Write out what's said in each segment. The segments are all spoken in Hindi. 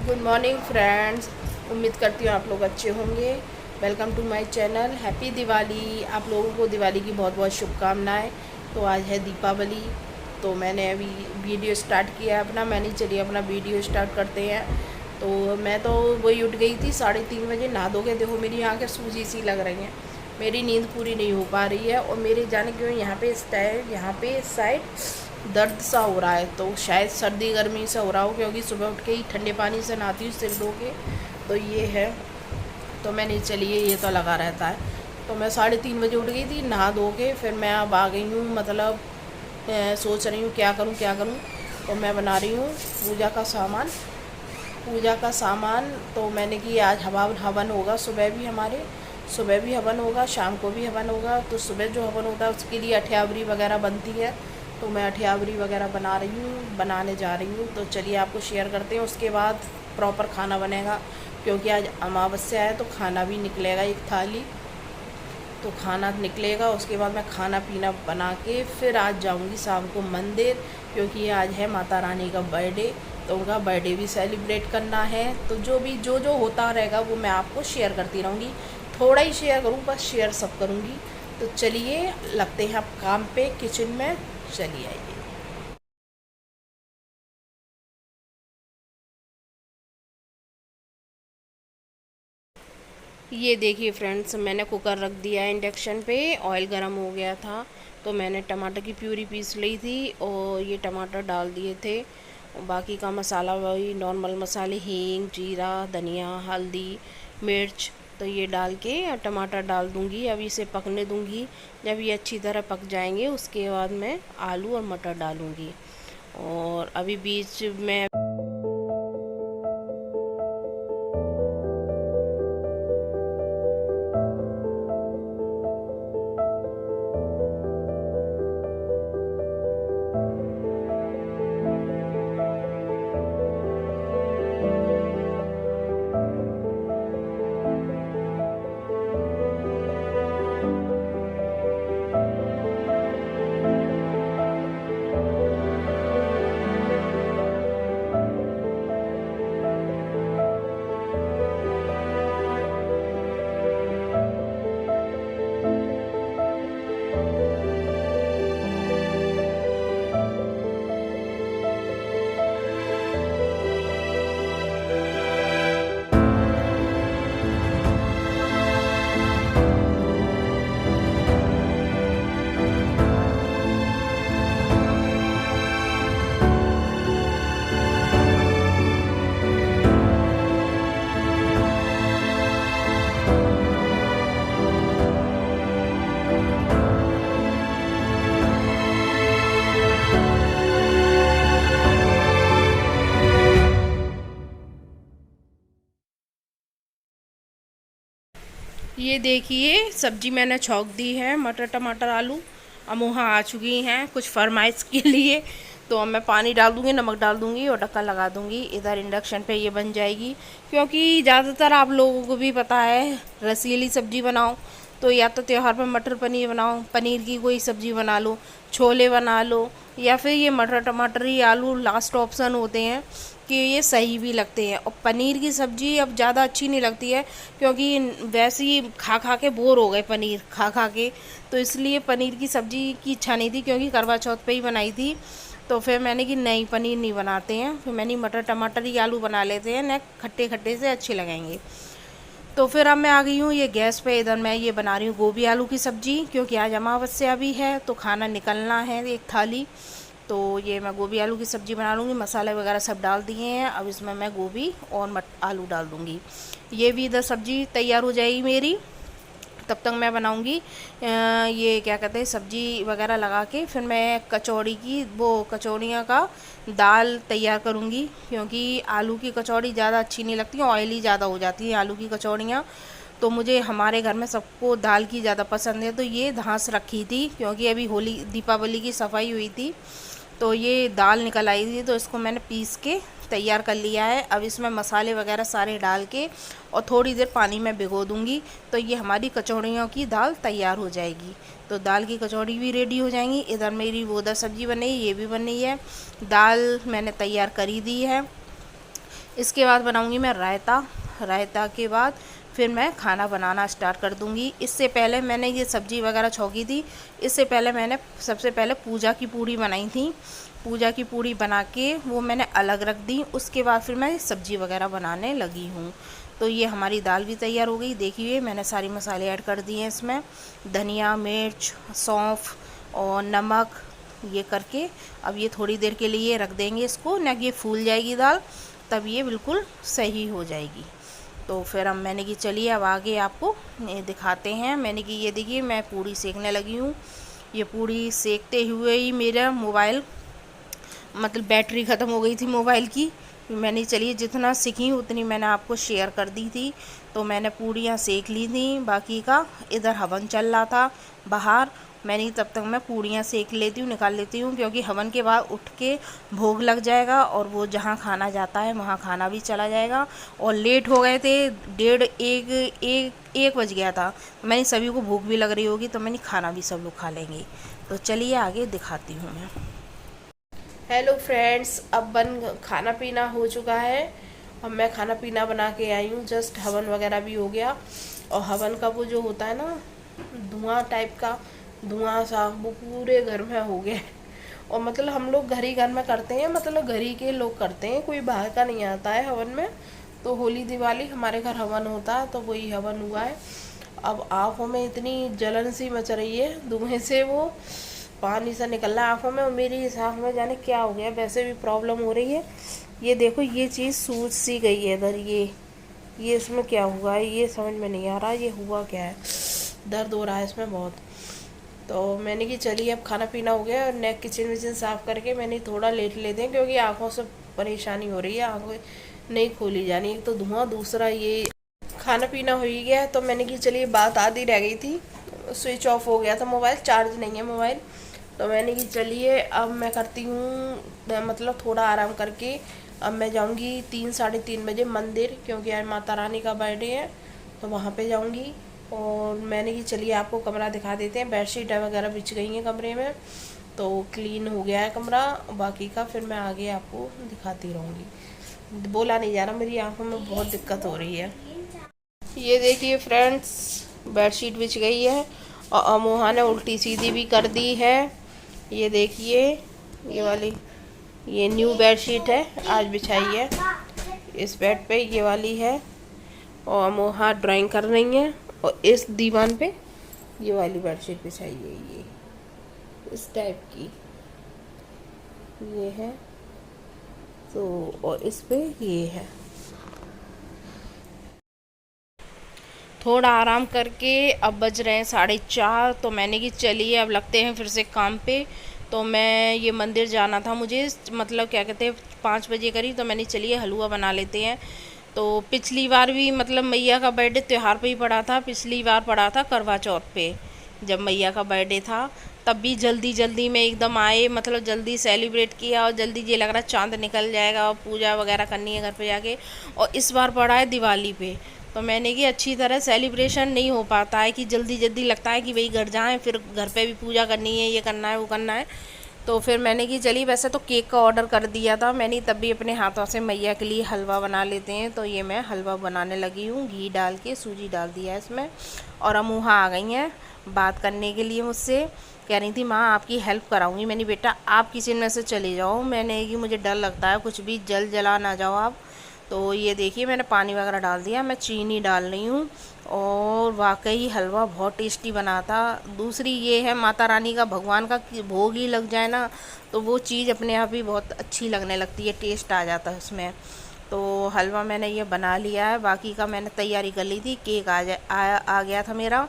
Good morning friends. उम्मीद करती हूँ आप लोग अच्छे होंगे। Welcome to my channel. Happy Diwali. आप लोगों को दिवाली की बहुत बहुत शुभकामनाएं। तो आज है दीपावली, तो मैंने अभी वीडियो स्टार्ट किया है अपना। मैंने चलिए अपना वीडियो स्टार्ट करते हैं। तो मैं तो वही उठ गई थी 3:30 बजे, नहा धो के। देखो मेरी आँखें सूजी सी लग रही हैं, मेरी नींद पूरी नहीं हो पा रही है। और मेरे जाने क्यों यहाँ पे इस साइड दर्द सा हो रहा है, तो शायद सर्दी गर्मी से हो रहा हो, क्योंकि सुबह उठ के ही ठंडे पानी से नहाती हूँ सिर धो के। तो ये है, तो मैंने चलिए ये तो लगा रहता है। तो मैं 3:30 बजे उठ गई थी नहा धो के। फिर मैं अब आ गई हूँ, मतलब सोच रही हूँ क्या करूँ क्या करूँ। तो मैं बना रही हूँ पूजा का सामान। तो मैंने कि आज हवन होगा, सुबह भी हवन होगा, शाम को भी हवन होगा। तो सुबह जो हवन होता है उसके लिए अठयावरी वगैरह बनती है, तो मैं अठयावरी वगैरह बनाने जा रही हूँ। तो चलिए आपको शेयर करते हैं। उसके बाद प्रॉपर खाना बनेगा, क्योंकि आज अमावस्या है, तो खाना भी निकलेगा एक थाली। तो खाना निकलेगा, उसके बाद मैं खाना पीना बना के फिर आज जाऊंगी शाम को मंदिर, क्योंकि आज है माता रानी का बर्थडे। तो उनका बर्थडे भी सेलिब्रेट करना है। तो जो होता रहेगा वो मैं आपको शेयर करती रहूँगी। थोड़ा ही शेयर करूँ, बस शेयर सब करूँगी। तो चलिए लगते हैं आप काम पे किचन में। चलिए आइए। ये देखिए फ्रेंड्स, मैंने कुकर रख दिया है इंडक्शन पे। ऑयल गर्म हो गया था, तो मैंने टमाटर की प्यूरी पीस ली थी और ये टमाटर डाल दिए थे। और बाकी का मसाला वही नॉर्मल मसाले, हींग, जीरा, धनिया, हल्दी, मिर्च। तो ये डाल के टमाटर डाल दूँगी। अब इसे पकने दूँगी। जब ये अच्छी तरह पक जाएंगे उसके बाद मैं आलू और मटर डालूँगी। और अभी बीच में ये देखिए सब्जी मैंने छौंक दी है, मटर टमाटर आलू। अमोहा आ चुकी हैं कुछ फरमाइश के लिए। तो अब मैं पानी डाल दूँगी, नमक डाल दूँगी और ढक्कन लगा दूँगी। इधर इंडक्शन पे ये बन जाएगी, क्योंकि ज़्यादातर आप लोगों को भी पता है रसीली सब्जी बनाओ तो या तो त्यौहार पर मटर पनीर बनाओ, पनीर की कोई सब्ज़ी बना लो, छोले बना लो, या फिर ये मटर टमाटर ही आलू लास्ट ऑप्शन होते हैं कि ये सही भी लगते हैं। और पनीर की सब्ज़ी अब ज़्यादा अच्छी नहीं लगती है, क्योंकि वैसे ही खा खा के बोर हो गए पनीर खा खा के। तो इसलिए पनीर की सब्ज़ी की इच्छा नहीं थी, क्योंकि करवा चौथ पे ही बनाई थी। तो फिर मैंने कि नहीं, पनीर नहीं बनाते हैं। फिर मैंने मटर टमाटर ही आलू बना लेते हैं, न खट्टे खट्टे से अच्छे लगेंगे। तो फिर अब मैं आ गई हूँ ये गैस पे। इधर मैं ये बना रही हूँ गोभी आलू की सब्ज़ी, क्योंकि आज अमावस्या भी है तो खाना निकलना है एक थाली। तो ये मैं गोभी आलू की सब्ज़ी बना लूँगी। मसाले वगैरह सब डाल दिए हैं। अब इसमें मैं गोभी और आलू डाल दूँगी। ये भी इधर सब्ज़ी तैयार हो जाएगी मेरी। तब तक मैं बनाऊँगी ये क्या कहते हैं, सब्ज़ी वगैरह लगा के फिर मैं कचौड़ियाँ का दाल तैयार करूँगी, क्योंकि आलू की कचौड़ी ज़्यादा अच्छी नहीं लगती, ऑयली ज़्यादा हो जाती है आलू की कचौड़ियाँ। तो मुझे हमारे घर में सबको दाल की ज़्यादा पसंद है। तो ये धांस रखी थी, क्योंकि अभी होली दीपावली की सफाई हुई थी, तो ये दाल निकल आई थी। तो इसको मैंने पीस के तैयार कर लिया है। अब इसमें मसाले वगैरह सारे डाल के और थोड़ी देर पानी में भिगो दूंगी। तो ये हमारी कचौड़ियों की दाल तैयार हो जाएगी। तो दाल की कचौड़ी भी रेडी हो जाएंगी। इधर मेरी उधर सब्ज़ी बन रही है, ये भी बन रही है। दाल मैंने तैयार करी दी है। इसके बाद बनाऊंगी मैं रायता। रायता के बाद फिर मैं खाना बनाना स्टार्ट कर दूंगी। इससे पहले मैंने ये सब्ज़ी वगैरह छौंकी थी। इससे पहले मैंने सबसे पहले पूजा की पूड़ी बनाई थी। पूजा की पूड़ी बना के वो मैंने अलग रख दी। उसके बाद फिर मैं सब्ज़ी वगैरह बनाने लगी हूँ। तो ये हमारी दाल भी तैयार हो गई। देखिए मैंने सारे मसाले ऐड कर दिए हैं इसमें, धनिया, मिर्च, सौंफ और नमक, ये करके अब ये थोड़ी देर के लिए रख देंगे इसको, ना कि ये फूल जाएगी दाल, तब ये बिल्कुल सही हो जाएगी। तो फिर अब मैंने कि चलिए अब आगे आपको दिखाते हैं। मैंने कि ये देखिए मैं पूड़ी सेकने लगी हूँ। ये पूड़ी सेकते हुए ही मेरा मोबाइल मतलब बैटरी ख़त्म हो गई थी मोबाइल की। मैंने चलिए जितना सीखी उतनी मैंने आपको शेयर कर दी थी। तो मैंने पूड़ियाँ सेक ली थी, बाकी का इधर हवन चल रहा था बाहर। मैंने तब तक मैं पूड़ियाँ सेक लेती हूँ, निकाल लेती हूँ, क्योंकि हवन के बाद उठ के भोग लग जाएगा और वो जहाँ खाना जाता है वहाँ खाना भी चला जाएगा। और लेट हो गए थे, 1:30 बज गया था। मैंने सभी को भूख भी लग रही होगी, तो मैंने खाना भी सब लोग खा लेंगे। तो चलिए आगे दिखाती हूँ मैं। हेलो फ्रेंड्स, अब खाना पीना हो चुका है। अब मैं खाना पीना बना के आई हूँ। जस्ट हवन वगैरह भी हो गया। और हवन का वो जो होता है ना, धुआं टाइप का, धुआं सा, वो पूरे घर में हो गया। और मतलब हम लोग घर ही घर में करते हैं, मतलब घर ही के लोग करते हैं, कोई बाहर का नहीं आता है हवन में। तो होली दिवाली हमारे घर हवन होता है, तो वही हवन हुआ है। अब आँखों में इतनी जलन सी मच रही है धुएं से, वो पानी सा निकल रहा है आँखों में। और मेरी इस आँख में जाने क्या हो गया, वैसे भी प्रॉब्लम हो रही है। ये देखो ये चीज़ सूज सी गई है इधर, ये इसमें क्या हुआ है ये समझ में नहीं आ रहा, ये हुआ क्या है। दर्द हो रहा है इसमें बहुत। तो मैंने कि चलिए अब खाना पीना हो गया और नेक किचन विचन साफ़ करके मैंने थोड़ा लेट लेते हैं, क्योंकि आँखों से परेशानी हो रही है, आँखें नहीं खोली जानी। एक तो धुआं, दूसरा ये खाना पीना हो ही गया है। तो मैंने कि चलिए बात आधी रह गई थी, स्विच ऑफ हो गया था मोबाइल, चार्ज नहीं है मोबाइल। तो मैंने कि चलिए अब मैं करती हूँ मतलब थोड़ा आराम करके अब मैं जाऊँगी 3-3:30 बजे मंदिर, क्योंकि आज माता रानी का बर्थडे है, तो वहाँ पे जाऊँगी। और मैंने कि चलिए आपको कमरा दिखा देते हैं। बेडशीट वगैरह बिछ गई हैं कमरे में, तो क्लीन हो गया है कमरा। बाकी का फिर मैं आगे आपको दिखाती रहूँगी। बोला नहीं जा रहा, मेरी आँखों में बहुत दिक्कत हो रही है। ये देखिए फ्रेंड्स, बेडशीट बिछ गई है और अमोहा ने उल्टी सीधी भी कर दी है। ये देखिए ये वाली, ये न्यू बेडशीट है, आज बिछाई है इस बेड पे, ये वाली है। और अमोहा ड्राइंग कर रही है और इस दीवान पे ये वाली बेडशीट बिछाई है, ये इस टाइप की ये है। तो और इस पे ये है। थोड़ा आराम करके अब बज रहे हैं 4:30। तो मैंने कि चलिए अब लगते हैं फिर से काम पे। तो मैं ये मंदिर जाना था मुझे, मतलब क्या कहते हैं 5 बजे करीब। तो मैंने चलिए हलवा बना लेते हैं। तो पिछली बार भी मतलब मैया का बर्थडे त्यौहार पे ही पड़ा था। पिछली बार पड़ा था करवा चौथ पे, जब मैया का बर्थडे था, तब भी जल्दी जल्दी में एकदम आए, मतलब जल्दी सेलिब्रेट किया और जल्दी ये लग रहा चांद निकल जाएगा और पूजा वगैरह करनी है घर पे जाके। और इस बार पड़ा है दिवाली पे, तो मैंने कि अच्छी तरह सेलिब्रेशन नहीं हो पाता है, कि जल्दी जल्दी लगता है कि भाई घर जाएं, फिर घर पे भी पूजा करनी है, ये करना है वो करना है। तो फिर मैंने कि चलिए, वैसे तो केक का ऑर्डर कर दिया था मैंने, तब भी अपने हाथों से मैया के लिए हलवा बना लेते हैं। तो ये मैं हलवा बनाने लगी हूँ, घी डाल के, सूजी डाल दिया है इसमें। और अमूहा आ गई हैं बात करने के लिए मुझसे, कह रही थी माँ आपकी हेल्प कराऊंगी। मैंने बेटा आप किचन में से चले जाओ, मैंने कि मुझे डर लगता है कुछ भी जला ना जाओ आप। तो ये देखिए मैंने पानी वगैरह डाल दिया, मैं चीनी डाल रही हूँ। और वाकई हलवा बहुत टेस्टी बना था। दूसरी ये है माता रानी का, भगवान का भोग ही लग जाए ना, तो वो चीज़ अपने आप ही बहुत अच्छी लगने लगती है, टेस्ट आ जाता है उसमें। तो हलवा मैंने ये बना लिया है, बाकी का मैंने तैयारी कर ली थी, केक आ गया था मेरा।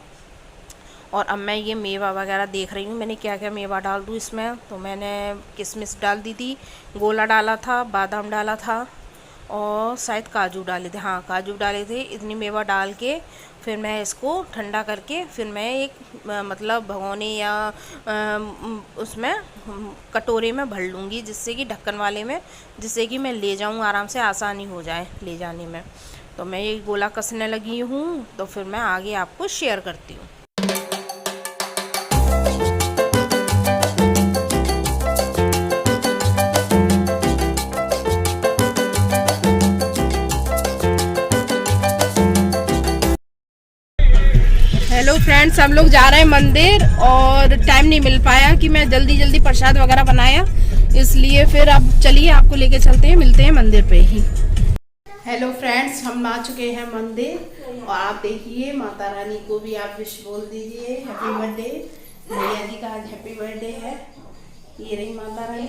और अब मैं ये मेवा वगैरह देख रही हूँ, मैंने क्या क्या मेवा डाल दूँ इसमें। तो मैंने किशमिश डाल दी थी, गोला डाला था, बादाम डाला था, और शायद काजू डाले थे, हाँ काजू डाले थे। इतनी मेवा डाल के फिर मैं इसको ठंडा करके फिर मैं एक मतलब भगोनी या उसमें कटोरे में भर लूँगी, जिससे कि ढक्कन वाले में, जिससे कि मैं ले जाऊँ आराम से, आसानी हो जाए ले जाने में। तो मैं ये गोला कसने लगी हूँ, तो फिर मैं आगे आपको शेयर करती हूँ। फ्रेंड्स हम लोग जा रहे हैं मंदिर और टाइम नहीं मिल पाया कि मैं जल्दी जल्दी प्रसाद वगैरह बनाया, इसलिए फिर अब चलिए आपको लेके चलते हैं, मिलते हैं मंदिर पे ही। हेलो फ्रेंड्स, हम आ चुके हैं मंदिर और आप देखिए माता रानी को भी आप विश बोल दीजिए, हैप्पी बर्थडे। भैया जी का आज हैप्पी बर्थडे है। ये रही माता रानी।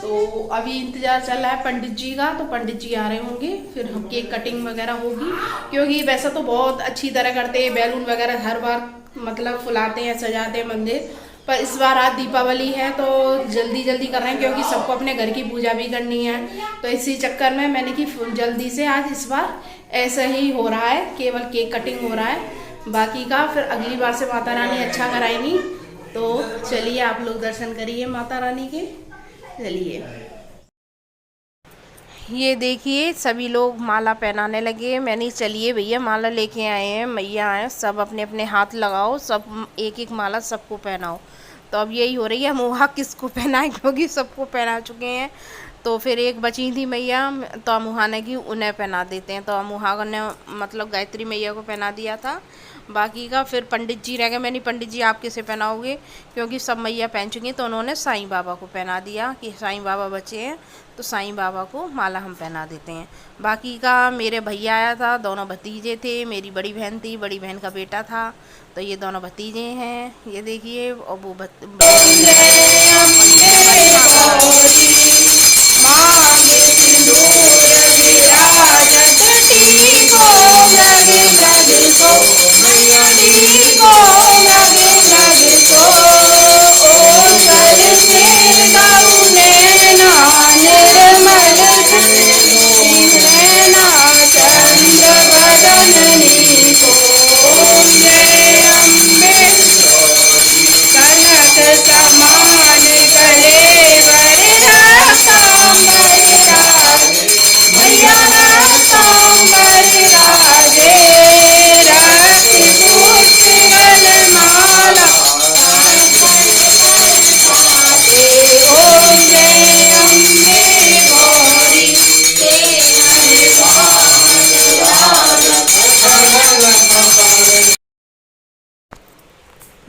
तो अभी इंतजार चल रहा है पंडित जी का, तो पंडित जी आ रहे होंगे, फिर हम केक कटिंग वगैरह होगी, क्योंकि वैसा तो बहुत अच्छी तरह करते हैं, बैलून वगैरह हर बार मतलब फुलाते हैं, सजाते हैं मंदिर, पर इस बार आज दीपावली है तो जल्दी जल्दी कर रहे हैं, क्योंकि सबको अपने घर की पूजा भी करनी है। तो इसी चक्कर में मैंने कि जल्दी से आज इस बार ऐसा ही हो रहा है, केवल केक कटिंग हो रहा है, बाकी का फिर अगली बार से माता रानी अच्छा कराएंगी। तो चलिए आप लोग दर्शन करिए माता रानी के। चलिए ये देखिए सभी लोग माला पहनाने लगे। मैंने चलिए भैया माला लेके आए हैं, मैया आए, सब अपने अपने हाथ लगाओ, सब एक एक माला सबको पहनाओ। तो अब यही हो रही है, हम वहाँ किसको पहनाएं, क्योंकि सबको पहना चुके हैं। तो फिर एक बची थी मैया, तो अमुहा ने कि उन्हें पहना देते हैं, तो अमुहा ने मतलब गायत्री मैया को पहना दिया था, बाकी का फिर पंडित जी रह गए। मैंने पंडित जी आप किसे पहनाओगे, क्योंकि सब मैया पहन चुकी हैं, तो उन्होंने साईं बाबा को पहना दिया कि साईं बाबा बचे हैं, तो साईं बाबा को माला हम पहना देते हैं। बाकी का मेरे भैया आया था, दोनों भतीजे थे, मेरी बड़ी बहन थी, बड़ी बहन का बेटा था, तो ये दोनों भतीजे हैं, ये देखिए। और वो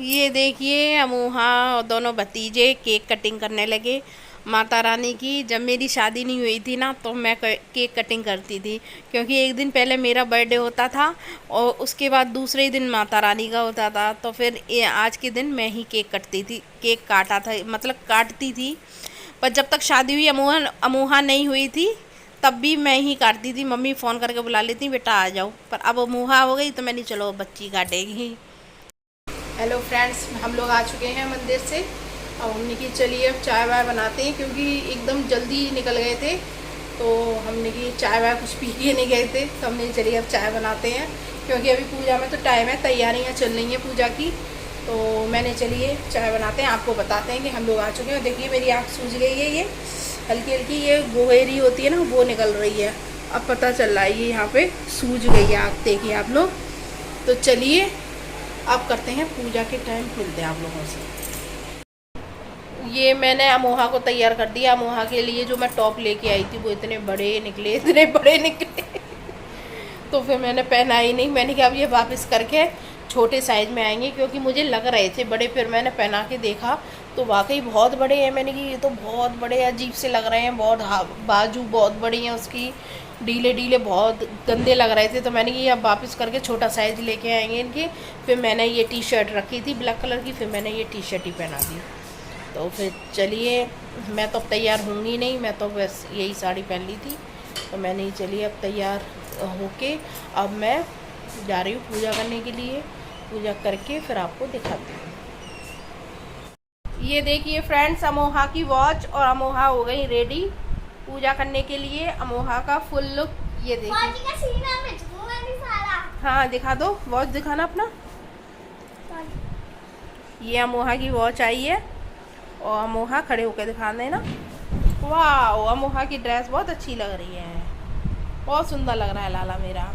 ये देखिए अमूहा और दोनों भतीजे केक कटिंग करने लगे माता रानी की। जब मेरी शादी नहीं हुई थी ना, तो मैं केक कटिंग करती थी, क्योंकि एक दिन पहले मेरा बर्थडे होता था और उसके बाद दूसरे दिन माता रानी का होता था, तो फिर आज के दिन मैं ही केक कटती थी, केक काटा था, मतलब काटती थी। पर जब तक शादी हुई अमूहा नहीं हुई थी तब भी मैं ही काटती थी, मम्मी फ़ोन करके बुला लेती बेटा आ जाओ, पर अब अमूहा हो गई तो मैंने चलो बच्ची काटेगी। हेलो फ्रेंड्स, हम लोग आ चुके हैं मंदिर से। अब हमने की चलिए अब चाय वाय बनाते हैं, क्योंकि एकदम जल्दी निकल गए थे, तो हमने की चाय वाय कुछ पी के नहीं गए थे, तो हमने चलिए अब चाय बनाते हैं, क्योंकि अभी पूजा में तो टाइम है, तैयारियां चल रही हैं पूजा की। तो मैंने चलिए चाय बनाते हैं, आपको बताते हैं कि हम लोग आ चुके हैं। देखिए मेरी आँख सूज गई है, ये हल्की हल्की ये गोहेरी होती है ना, वो निकल रही है, अब पता चल रहा है ये यहाँ पे सूज गई है आँख, देखिए आप लोग। तो चलिए अब करते हैं पूजा के टाइम, मिलते हैं आप लोगों से। ये मैंने अमोहा को तैयार कर दिया। अमोहा के लिए जो मैं टॉप लेके आई थी वो इतने बड़े निकले, इतने बड़े निकले तो फिर मैंने पहना ही नहीं। मैंने कहा अब ये वापस करके छोटे साइज़ में आएंगे, क्योंकि मुझे लग रहे थे बड़े, फिर मैंने पहना के देखा तो वाकई बहुत बड़े हैं। मैंने कहा ये तो बहुत बड़े अजीब से लग रहे हैं, बहुत बाजू बहुत बड़ी हैं उसकी, ढीले ढीले बहुत गंदे लग रहे थे। तो मैंने कि अब वापस करके छोटा साइज़ लेके आएंगे इनके। फिर मैंने ये टी शर्ट रखी थी ब्लैक कलर की, फिर मैंने ये टी शर्ट ही पहना दी। तो फिर चलिए, मैं तो तैयार होंगी नहीं, मैं तो बस यही साड़ी पहन ली थी, तो मैंने चलिए अब तैयार होके अब मैं जा रही हूँ पूजा करने के लिए। पूजा करके फिर आपको दिखाती हूँ। ये देखिए फ्रेंड्स, अमोहा की वॉच, और अमोहा हो गई रेडी पूजा करने के लिए। अमोहा का फुल लुक ये देखिए। हाँ दिखा दो, वॉच दिखाना अपना। ये अमोहा की वॉच आई है, और अमोहा खड़े होकर दिखा देना। वाह, अमोहा की ड्रेस बहुत अच्छी लग रही है, बहुत सुंदर लग रहा है लाला मेरा।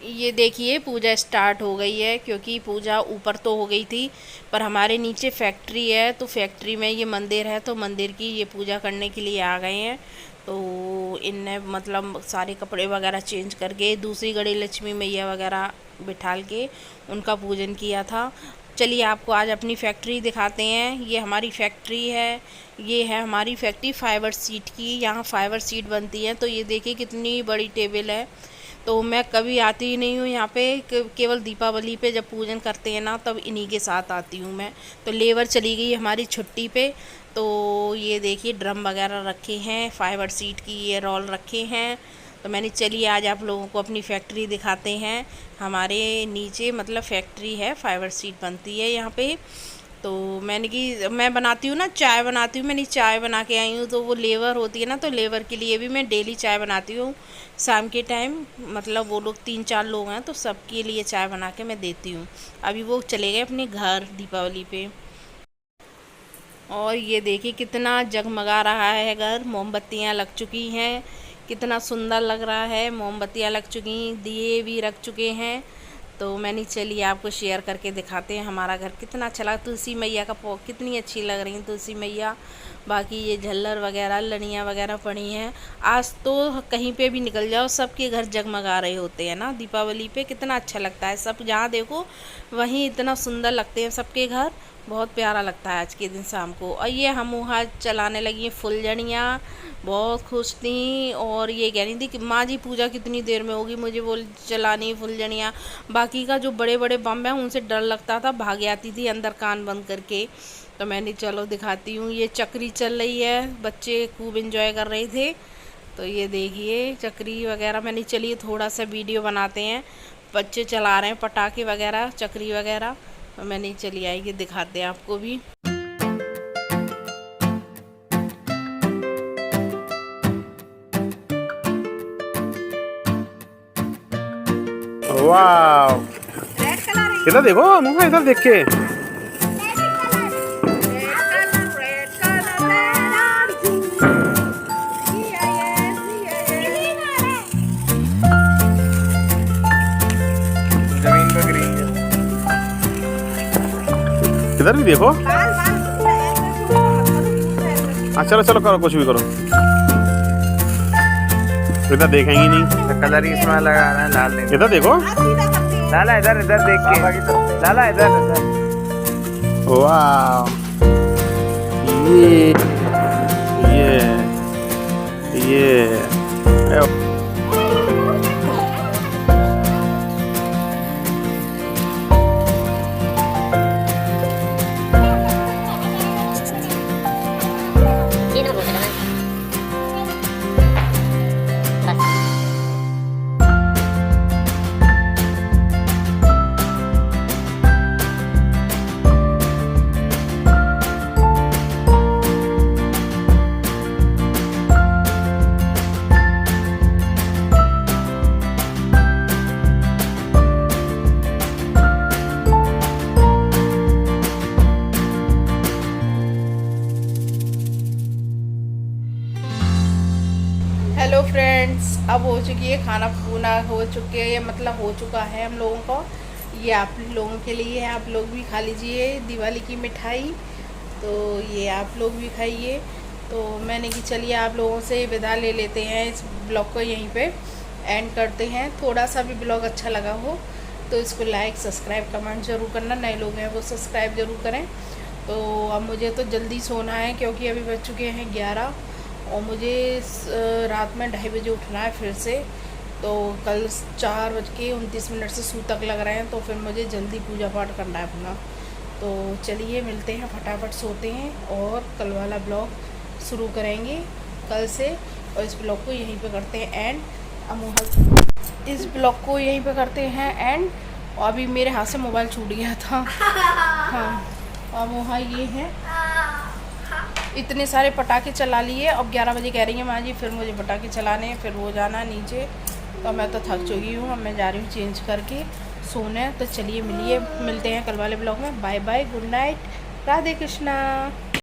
ये देखिए पूजा स्टार्ट हो गई है, क्योंकि पूजा ऊपर तो हो गई थी, पर हमारे नीचे फैक्ट्री है, तो फैक्ट्री में ये मंदिर है, तो मंदिर की ये पूजा करने के लिए आ गए हैं। तो इनने मतलब सारे कपड़े वगैरह चेंज करके दूसरी गणेश लक्ष्मी मैया वगैरह बिठाल के उनका पूजन किया था। चलिए आपको आज अपनी फैक्ट्री दिखाते हैं। ये हमारी फैक्ट्री है, ये है हमारी फैक्ट्री फाइबर सीट की। यहाँ फाइबर सीट बनती है। तो ये देखिए कितनी बड़ी टेबल है। तो मैं कभी आती ही नहीं हूँ यहाँ पे, केवल दीपावली पे जब पूजन करते हैं ना तब इन्हीं के साथ आती हूँ मैं। तो लेबर चली गई हमारी छुट्टी पे। तो ये देखिए ड्रम वगैरह रखे हैं, फाइबर सीट की ये रोल रखे हैं। तो मैंने चलिए आज आप लोगों को अपनी फैक्ट्री दिखाते हैं। हमारे नीचे मतलब फैक्ट्री है, फाइबर सीट बनती है यहाँ पे। तो मैं बनाती हूँ ना, चाय बनाती हूँ। मैंने चाय बना के आई हूँ। तो वो लेबर होती है ना, तो लेबर के लिए भी मैं डेली चाय बनाती हूँ शाम के टाइम। मतलब वो लोग 3-4 लोग हैं तो सबके लिए चाय बना के मैं देती हूँ। अभी वो चले गए अपने घर दीपावली पे। और ये देखिए कितना जगमगा रहा है घर, मोमबत्तियाँ लग चुकी हैं, कितना सुंदर लग रहा है। मोमबत्तियाँ लग चुकी, दिए भी रख चुके हैं। तो मैंने चलिए आपको शेयर करके दिखाते हैं हमारा घर कितना अच्छा लगा। तुलसी मैया का कितनी अच्छी लग रही है तुलसी मैया। बाकी ये झल्लर वगैरह लड़ियाँ वगैरह पड़ी हैं। आज तो कहीं पे भी निकल जाओ सबके घर जगमगा रहे होते हैं ना दीपावली पे। कितना अच्छा लगता है, सब जहाँ देखो वहीं इतना सुंदर लगते हैं सबके घर। बहुत प्यारा लगता है आज के दिन शाम को। और ये हम वहाँ चलाने लगी हैं फुलझड़ियाँ, बहुत खुश थी। और ये कह रही थी कि माँ जी पूजा कितनी देर में होगी, मुझे वो चलानी फुलझड़ियाँ। बाकी का जो बड़े बड़े बम हैं उनसे डर लगता था, भाग आती थी अंदर कान बंद करके। तो मैंने चलो दिखाती हूँ। ये चक्री चल रही है, बच्चे खूब एंजॉय कर रहे थे। तो ये देखिए चक्री वगैरह। मैंने चलिए थोड़ा सा वीडियो बनाते हैं। बच्चे चला रहे हैं पटाखे वगैरह, चक्री वगैरह। तो मैंने चली आएगी दिखाते हैं आपको भी। वाह, इधर देखो मुँह, इधर देख के। जमीन पर गिरी है। इधर भी देखो। चलो चलो करो, कुछ भी करो। इधर देखेंगी नहीं, कलर ही इसमें लगा रहा है लाल। इधर देखो लाला, इधर इधर देख के लाला, इधर इधर। वाह, ये हेलो फ्रेंड्स, अब हो चुकी है खाना पीना, हो चुके हैं मतलब हो चुका है हम लोगों को। ये आप लोगों के लिए है, आप लोग भी खा लीजिए दिवाली की मिठाई। तो ये आप लोग भी खाइए। तो मैंने कि चलिए आप लोगों से विदा ले लेते हैं। इस ब्लॉग को यहीं पे एंड करते हैं। थोड़ा सा भी ब्लॉग अच्छा लगा हो तो इसको लाइक सब्सक्राइब कमेंट ज़रूर करना। नए लोग हैं वो सब्सक्राइब ज़रूर करें। तो अब मुझे तो जल्दी सोना है क्योंकि अभी बज चुके हैं 11 और मुझे रात में 2:30 बजे उठना है फिर से। तो कल 4:29 से सूतक लग रहे हैं। तो फिर मुझे जल्दी पूजा पाठ करना है अपना। तो चलिए मिलते हैं, फटाफट सोते हैं और कल वाला ब्लॉग शुरू करेंगे कल से। और इस ब्लॉग को यहीं पे करते हैं एंड। इस ब्लॉग को यहीं पे करते हैं एंड। और अभी मेरे हाथ से मोबाइल छूट गया था। हाँ, और वहाँ ये है, इतने सारे पटाखे चला लिए। अब 11 बजे कह रही है माँ जी फिर मुझे पटाखे चलाने हैं, फिर वो जाना नीचे। तो मैं तो थक चुकी हूँ, अब मैं जा रही हूँ चेंज करके सोने। तो चलिए मिलते हैं कल वाले ब्लॉग में। Bye bye, good night, Radhe Krishna.